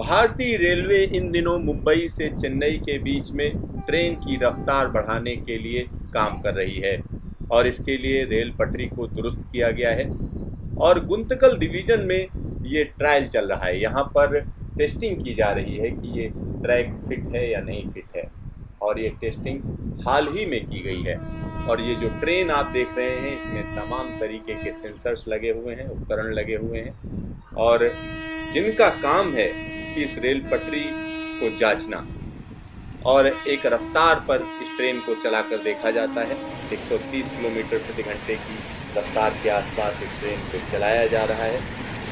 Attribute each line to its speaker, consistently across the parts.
Speaker 1: भारतीय रेलवे इन दिनों मुंबई से चेन्नई के बीच में ट्रेन की रफ्तार बढ़ाने के लिए काम कर रही है और इसके लिए रेल पटरी को दुरुस्त किया गया है और गुंतकल डिवीजन में ये ट्रायल चल रहा है। यहाँ पर टेस्टिंग की जा रही है कि ये ट्रैक फिट है या नहीं फिट है और ये टेस्टिंग हाल ही में की गई है। और ये जो ट्रेन आप देख रहे हैं इसमें तमाम तरीके के सेंसर्स लगे हुए हैं, उपकरण लगे हुए हैं और जिनका काम है कि इस रेल पटरी को जांचना और एक रफ्तार पर इस ट्रेन को चलाकर देखा जाता है। 130 किलोमीटर प्रति घंटे की रफ्तार के आसपास इस ट्रेन को चलाया जा रहा है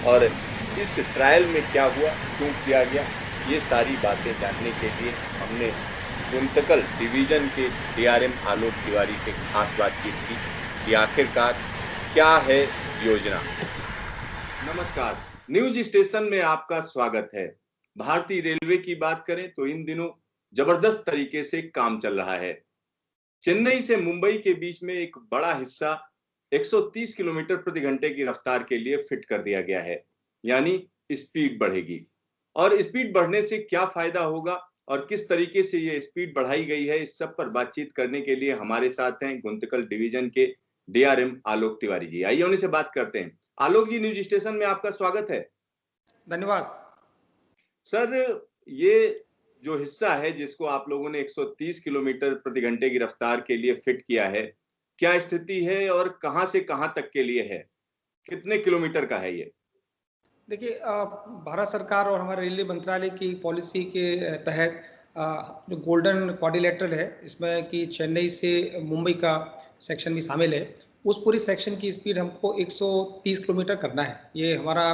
Speaker 1: और इस ट्रायल में क्या हुआ, क्यों किया गया, ये सारी बातें जानने के लिए हमने गुंतकल डिवीजन के डीआरएम आलोक तिवारी से खास बातचीत की कि आखिरकार क्या है योजना। नमस्कार, न्यूज स्टेशन में आपका स्वागत है। भारतीय रेलवे की बात करें तो इन दिनों जबरदस्त तरीके से काम चल रहा है। चेन्नई से मुंबई के बीच में एक बड़ा हिस्सा 130 किलोमीटर प्रति घंटे की रफ्तार के लिए फिट कर दिया गया है, यानी स्पीड बढ़ेगी। और स्पीड बढ़ने से क्या फायदा होगा और किस तरीके से ये स्पीड बढ़ाई गई है, इस सब पर बातचीत करने के लिए हमारे साथ हैं गुंतकल डिवीजन के डीआरएम आलोक तिवारी जी। आइए उन्हीं से बात करते हैं। आलोक जी, न्यूज स्टेशन में आपका स्वागत है।
Speaker 2: धन्यवाद
Speaker 1: सर, ये जो हिस्सा है जिसको आप लोगों ने 130 किलोमीटर प्रति घंटे की रफ्तार के लिए फिट किया है, क्या स्थिति है और कहां से कहां तक के लिए है, कितने किलोमीटर का है ये?
Speaker 2: देखिए, भारत सरकार और हमारे रेलवे मंत्रालय की पॉलिसी के तहत जो गोल्डन क्वाड्रिलेटरल है, इसमें कि चेन्नई से मुंबई का सेक्शन भी शामिल है, उस पूरी सेक्शन की स्पीड हमको 130 किलोमीटर करना है। ये हमारा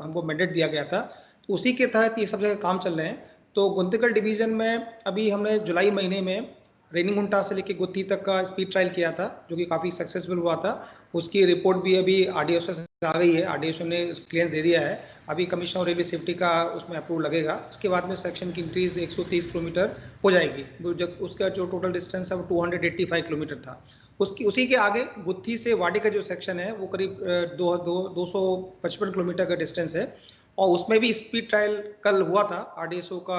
Speaker 2: हमको मैंडेट दिया गया था, तो उसी के तहत ये सब जगह काम चल रहे हैं। तो गुंतकल डिवीजन में अभी हमने जुलाई महीने में रेनीगुंटा से लेकर गुत्ती तक का स्पीड ट्रायल किया था, जो कि काफ़ी सक्सेसफुल हुआ था। उसकी रिपोर्ट भी अभी आरडीएसओ से आ गई है, आरडीएसओ ने क्लियरेंस दे दिया है। अभी कमिश्नर ऑफ रेलवे सेफ्टी का उसमें अप्रूव लगेगा, उसके बाद में सेक्शन की इंक्रीज 130 किलोमीटर हो जाएगी। जब उसका जो टोटल डिस्टेंस है वो 285 किलोमीटर था। उसी के आगे गुत्थी से वाडी का जो सेक्शन है वो करीब 255 किलोमीटर का डिस्टेंस है और उसमें भी स्पीड ट्रायल कल हुआ था। आरडीएसओ का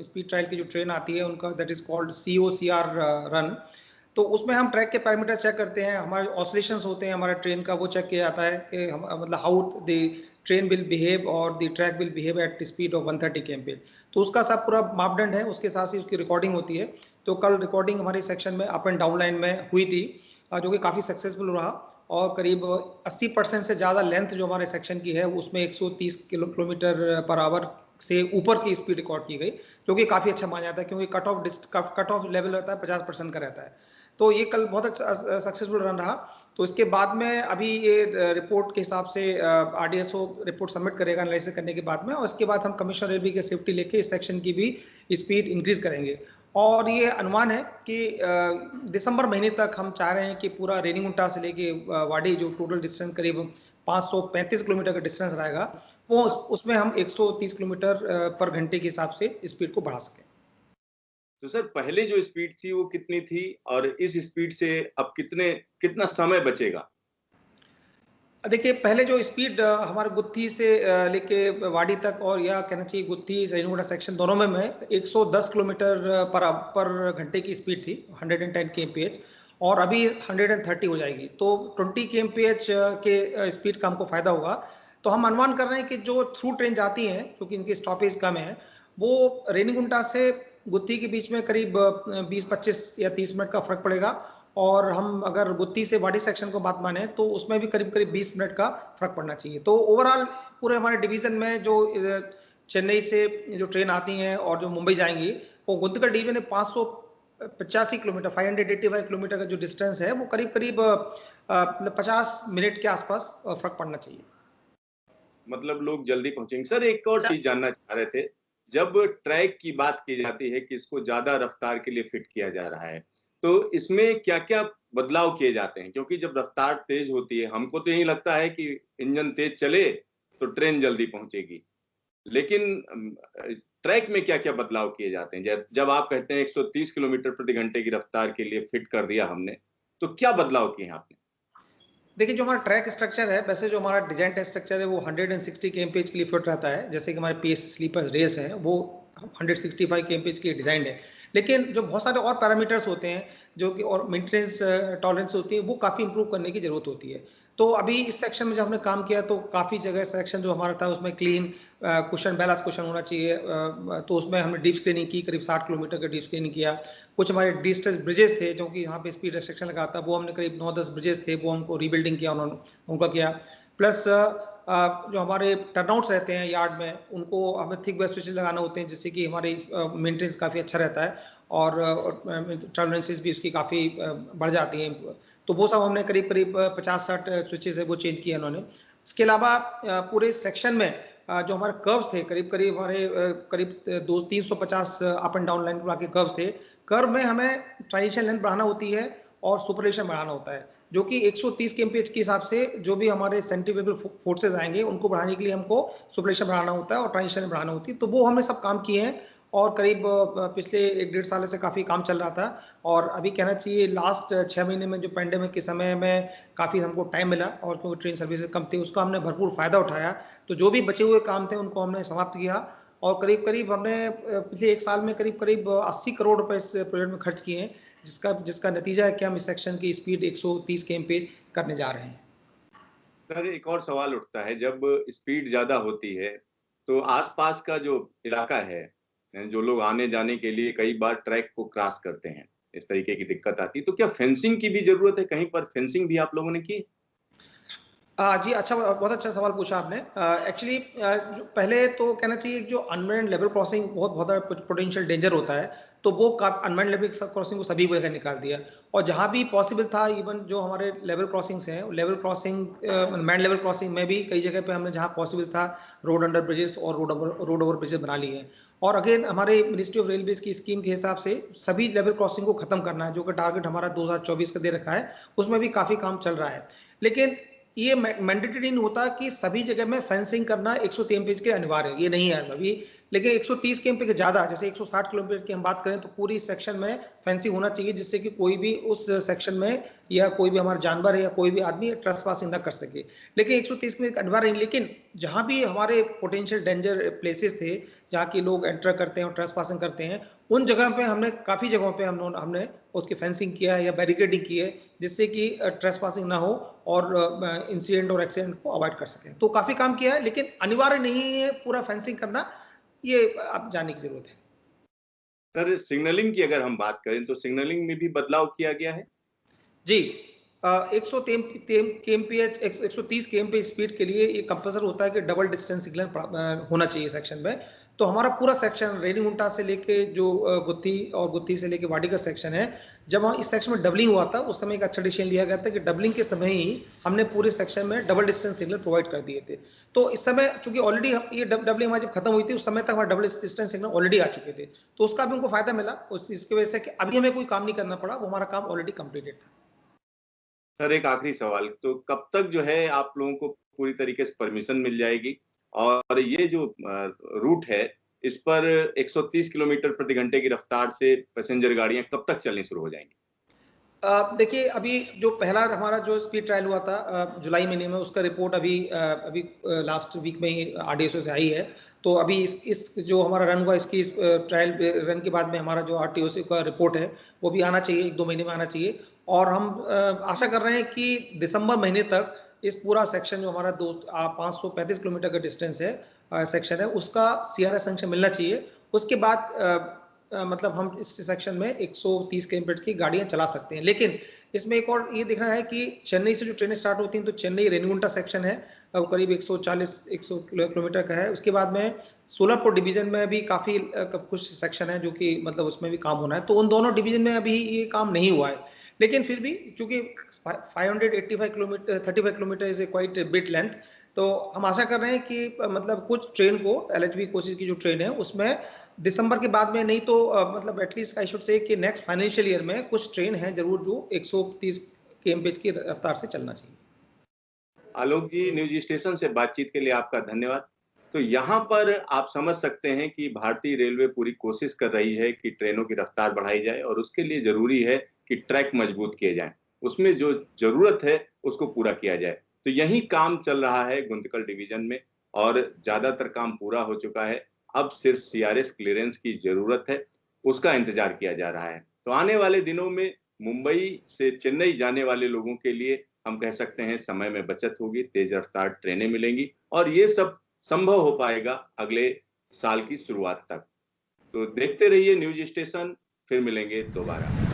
Speaker 2: स्पीड ट्रायल की जो ट्रेन आती है उनका that is called COCR run. तो उसमें हम ट्रैक के पैरामीटर चेक करते हैं, हमारे ऑसिलेशंस होते हैं हमारे ट्रेन का, वो चेक किया जाता है कि हम मतलब how the train will behave और the track will behave at speed of 130 kmph। तो उसका सब पूरा मापदंड है, उसके साथ ही उसकी रिकॉर्डिंग होती है। तो कल रिकॉर्डिंग हमारे सेक्शन में अप एंड डाउन लाइन में हुई थी, जो कि काफ़ी सक्सेसफुल रहा और करीब 80% से ज़्यादा लेंथ जो हमारे सेक्शन की है उसमें 130 किलोमीटर पर आवर से ऊपर की स्पीड रिकॉर्ड की गई, जो कि काफ़ी अच्छा माना जाता है क्योंकि कट ऑफ लेवल रहता है 50% का रहता है। तो ये कल बहुत अच्छा सक्सेसफुल रन रहा। तो इसके बाद में अभी ये रिपोर्ट के हिसाब से आरडीएसओ रिपोर्ट सबमिट करेगा एनालिसिस करने के बाद में, और इसके बाद हम कमिश्नर रेलवे की सेफ्टी लेके इस सेक्शन की भी स्पीड इंक्रीज करेंगे। और ये अनुमान है कि दिसंबर महीने तक हम चाह रहे हैं कि पूरा रेनीगुंटा से लेके वाडी जो टोटल डिस्टेंस करीब 535 किलोमीटर का डिस्टेंस रहेगा, वो उसमें हम 130 किलोमीटर पर घंटे के हिसाब से स्पीड को बढ़ा सकें।
Speaker 1: तो सर, पहले जो स्पीड थी वो कितनी थी और इस स्पीड से अब कितना समय बचेगा?
Speaker 2: देखिए, पहले जो स्पीड हमारे गुत्थी से लेके वाडी तक और या कहना चाहिए गुत्थी रेनीगुंटा सेक्शन दोनों में 110 किलोमीटर पर घंटे की स्पीड थी, 110 kmph, और अभी 130 हो जाएगी। तो 20 kmph के स्पीड का हमको फायदा होगा। तो हम अनुमान कर रहे हैं कि जो थ्रू ट्रेन जाती हैं, क्योंकि इनकी स्टॉपेज कम है, वो रेनीगुंटा से गुत्थी के बीच में करीब 20-25 या 30 मिनट का फर्क पड़ेगा। और हम अगर गुत्ती से वाडी सेक्शन को बात माने तो उसमें भी करीब 20 मिनट का फर्क पड़ना चाहिए। तो ओवरऑल पूरे हमारे डिवीजन में जो चेन्नई से जो ट्रेन आती हैं और जो मुंबई जाएंगी, वो गुंतकल डिवीजन में 585 किलोमीटर 585 किलोमीटर का जो डिस्टेंस है वो करीब 50 मिनट के आसपास फर्क पड़ना चाहिए।
Speaker 1: मतलब लोग जल्दी पहुंचेंगे। सर, एक और चीज जानना चाह रहे थे, जब ट्रैक की बात की जाती है कि इसको ज्यादा रफ्तार के लिए फिट किया जा रहा है, तो इसमें क्या क्या बदलाव किए जाते हैं? क्योंकि जब रफ्तार तेज होती है, हमको तो यही लगता है कि इंजन तेज चले तो ट्रेन जल्दी पहुंचेगी, लेकिन ट्रैक में क्या क्या बदलाव किए जाते हैं? जब आप कहते हैं 130 किलोमीटर प्रति घंटे की रफ्तार के लिए फिट कर दिया हमने, तो क्या बदलाव किए हैं आपने?
Speaker 2: देखिए, जो हमारा ट्रैक स्ट्रक्चर है, वैसे जो हमारा डिजाइन टेस्ट स्ट्रक्चर है वो 160 kmph के लिए फिट रहता है। जैसे कि हमारे पीएस स्लीपर रेल्स हैं वो 165 kmph की डिजाइन है। लेकिन जो बहुत सारे और पैरामीटर्स होते हैं जो कि और मेंटेनेंस टॉलरेंस होती है, वो काफ़ी इंप्रूव करने की ज़रूरत होती है। तो अभी इस सेक्शन में जब हमने काम किया तो काफ़ी जगह सेक्शन जो हमारा था उसमें क्लीन कुशन बैलेंस कुशन होना चाहिए। तो उसमें हमने डीप स्क्रीनिंग की, करीब 60 किलोमीटर का डीप स्क्रीनिंग किया। कुछ हमारे डिस्टेंस ब्रिजेस थे जो कि यहाँ पे स्पीड रेस्ट्रिक्शन लगा था, वो हमने करीब 9-10 ब्रिजेस थे, वो हमको रीबिल्डिंग किया उन्होंने, उनका किया। प्लस जो हमारे टर्नआउट्स रहते हैं यार्ड में, उनको हमें थिक वेब स्विचेस लगाना होते हैं जिससे कि हमारी मेंटेनेंस काफ़ी अच्छा रहता है और टॉलरेंसेस भी उसकी काफ़ी बढ़ जाती हैं। तो वो सब हमने करीब करीब 50-60 स्विचेस है वो चेंज किए उन्होंने। इसके अलावा पूरे सेक्शन में जो हमारे कर्व्स थे, करीब करीब हमारे करीब 350 अप एंड डाउन लाइन के कर्व्स थे। कर्व में हमें ट्रांजिशन लेंथ बढ़ाना होती है और सुपरलेशन बढ़ाना होता है, जो कि 130 kmph के हिसाब से जो भी हमारे सेंट्रीफ्यूगल फोर्सेज आएंगे उनको बढ़ाने के लिए हमको सुपरलेशन बढ़ाना होता है और ट्रांजिशन बढ़ाना होती है। तो वो हमने सब काम किए हैं और करीब पिछले 1-1.5 साल से काफ़ी काम चल रहा था। और अभी कहना चाहिए लास्ट 6 महीने में जो पेंडेमिक के समय में काफ़ी हमको टाइम मिला और क्योंकि ट्रेन सर्विसेज कम थी उसका हमने भरपूर फ़ायदा उठाया। तो जो भी बचे हुए काम थे उनको हमने समाप्त किया और करीब करीब हमने पिछले 1 साल में करीब करीब 80 करोड़ रुपए इस प्रोजेक्ट में खर्च किए हैं, जिसका नतीजा है कि हम इस सेक्शन की स्पीड 130 kmph करने जा रहे हैं।
Speaker 1: सर, एक और सवाल उठता है, जब स्पीड ज्यादा होती है तो आसपास का जो इलाका है, जो लोग आने जाने के लिए कई बार ट्रैक को क्रॉस करते हैं, इस तरीके की दिक्कत आती है, तो क्या फेंसिंग की भी जरूरत है? कहीं पर फेंसिंग भी आप लोगों ने की?
Speaker 2: जी, अच्छा, बहुत अच्छा सवाल पूछा आपने। एक्चुअली जो पहले तो कहना चाहिए कि जो अनमेन्ड लेवल क्रॉसिंग बहुत पोटेंशियल डेंजर होता है, तो वो अनमेन्ड लेवल क्रॉसिंग को सभी जगह निकाल दिया और जहाँ भी पॉसिबल था, इवन जो हमारे लेवल क्रॉसिंग्स हैं, level crossing man level crossing में भी कई जगह पे हमने जहाँ पॉसिबल था रोड अंडर ब्रिजेस और रोड ओवर ब्रिजेस बना लिए हैं। और अगेन हमारे मिनिस्ट्री ऑफ रेलवेज की स्कीम के हिसाब से सभी लेवल क्रॉसिंग को खत्म करना है, जो कि टारगेट हमारा 2024 का दे रखा है, उसमें भी काफी काम चल रहा है। लेकिन ये मैंडेटरी नहीं होता कि सभी जगह में फेंसिंग करना 130 kmph के अनिवार्य है, ये नहीं है अभी। लेकिन 130 kmph के ज्यादा, जैसे 160 किलोमीटर की हम बात करें तो पूरी सेक्शन में फेंसिंग होना चाहिए जिससे कि कोई भी उस सेक्शन में या कोई भी हमारा जानवर है या कोई भी आदमी ट्रेसपासिंग ना कर सके। लेकिन 130 में अनिवार्य नहीं, लेकिन जहां भी हमारे पोटेंशियल डेंजर प्लेसेस थे जहाँ की लोग एंटर करते हैं और ट्रेसपासिंग करते हैं, उन जगह पे हमने काफी जगहों पे हमने उसकी फेंसिंग किया है या बैरिकेडिंग की है जिससे कि ट्रेसपासिंग ना हो और इंसिडेंट और एक्सीडेंट को अवॉइड कर सकें। तो काफी काम किया है लेकिन अनिवार्य नहीं है पूरा फेंसिंग करना, ये आप जानने की जरूरत है।
Speaker 1: सर, सिग्नलिंग की अगर हम बात करें तो सिग्नलिंग में भी बदलाव किया गया है?
Speaker 2: जी, 130 kmph स्पीड के लिए ये कंपल्सरी होता है कि डबल डिस्टेंस सिग्नल होना चाहिए सेक्शन में। तो हमारा पूरा सेक्शन रेनीगुंटा से लेके जो गुत्थी और गुत्थी से लेके वाडी का सेक्शन है, जब हम इस सेक्शन में डबलिंग हुआ था उस समय एक अच्छा डिसीजन लिया गया था कि डबलिंग के समय ही हमने पूरे सेक्शन में डबल डिस्टेंस सिग्नल प्रोवाइड कर दिए थे। तो इस समय चूंकि ऑलरेडी ये डबलिंग हमारी जब खत्म हुई थी उस समय तक हमारा डबल डिस्टेंस सिग्नल ऑलरेडी आ चुके थे, तो उसका भी उनको फायदा मिला उस इसकी वजह से कि अभी हमें कोई काम नहीं करना पड़ा, वो हमारा काम ऑलरेडी कंप्लीटेड था।
Speaker 1: सर, एक आखिरी सवाल, तो कब तक जो है आप लोगों को पूरी तरीके से परमिशन मिल जाएगी और ये जो रूट है इस पर 130 किलोमीटर प्रति घंटे की रफ्तार से पैसेंजर गाड़ियां कब तक चलनी शुरू हो जाएंगी?
Speaker 2: देखिए, अभी जो पहला हमारा जो स्पीड ट्रायल हुआ था जुलाई महीने में, उसका रिपोर्ट अभी लास्ट वीक में ही आरडीएसओ से आई है। तो अभी इस जो हमारा रन हुआ इसकी ट्रायल रन के बाद में हमारा जो आरटीओसी का रिपोर्ट है वो भी आना चाहिए, 1-2 महीने में आना चाहिए। और हम आशा कर रहे हैं कि दिसंबर महीने तक इस पूरा सेक्शन जो हमारा 535 किलोमीटर का डिस्टेंस है सेक्शन है उसका सीआरएस संख्या मिलना चाहिए। उसके बाद मतलब हम इस सेक्शन में 130 किलोमीटर की गाड़ियां चला सकते हैं। लेकिन इसमें एक और ये देखना है कि चेन्नई से जो ट्रेनें स्टार्ट होती हैं तो चेन्नई रेनीगुंटा सेक्शन है, करीब 140-100 किलोमीटर का है। उसके बाद में सोलापुर डिवीजन में भी काफी कुछ सेक्शन है जो कि मतलब उसमें भी काम होना है, तो उन दोनों डिवीजन में अभी ये काम नहीं हुआ है। लेकिन फिर भी चूंकि 585 kilometre 35 kilometre is a quite bit length, तो हम आशा कर रहे हैं कि मतलब कुछ ट्रेन को एलएचबी कोशिश की जो ट्रेन है उसमें दिसंबर के बाद में, नहीं तो मतलब एटलीस्ट आई शुड से कि नेक्स्ट फाइनेंशियल ईयर में कुछ ट्रेन है जरूर जो 130 kmph की रफ्तार से चलना चाहिए।
Speaker 1: आलोक जी, न्यूज स्टेशन से बातचीत के लिए आपका धन्यवाद। तो यहाँ पर आप समझ सकते हैं कि भारतीय रेलवे पूरी कोशिश कर रही है कि ट्रेनों की रफ्तार बढ़ाई जाए और उसके लिए जरूरी है कि ट्रैक मजबूत किए जाएं। उसमें जो जरूरत है उसको पूरा किया जाए। तो यही काम चल रहा है गुंतकल डिवीजन में और ज्यादातर काम पूरा हो चुका है। अब सिर्फ सीआरएस क्लियरेंस की जरूरत है, उसका इंतजार किया जा रहा है। तो आने वाले दिनों में मुंबई से चेन्नई जाने वाले लोगों के लिए हम कह सकते हैं समय में बचत होगी, तेज रफ्तार ट्रेनें मिलेंगी और ये सब संभव हो पाएगा अगले साल की शुरुआत तक। तो देखते रहिए न्यूज स्टेशन, फिर मिलेंगे दोबारा।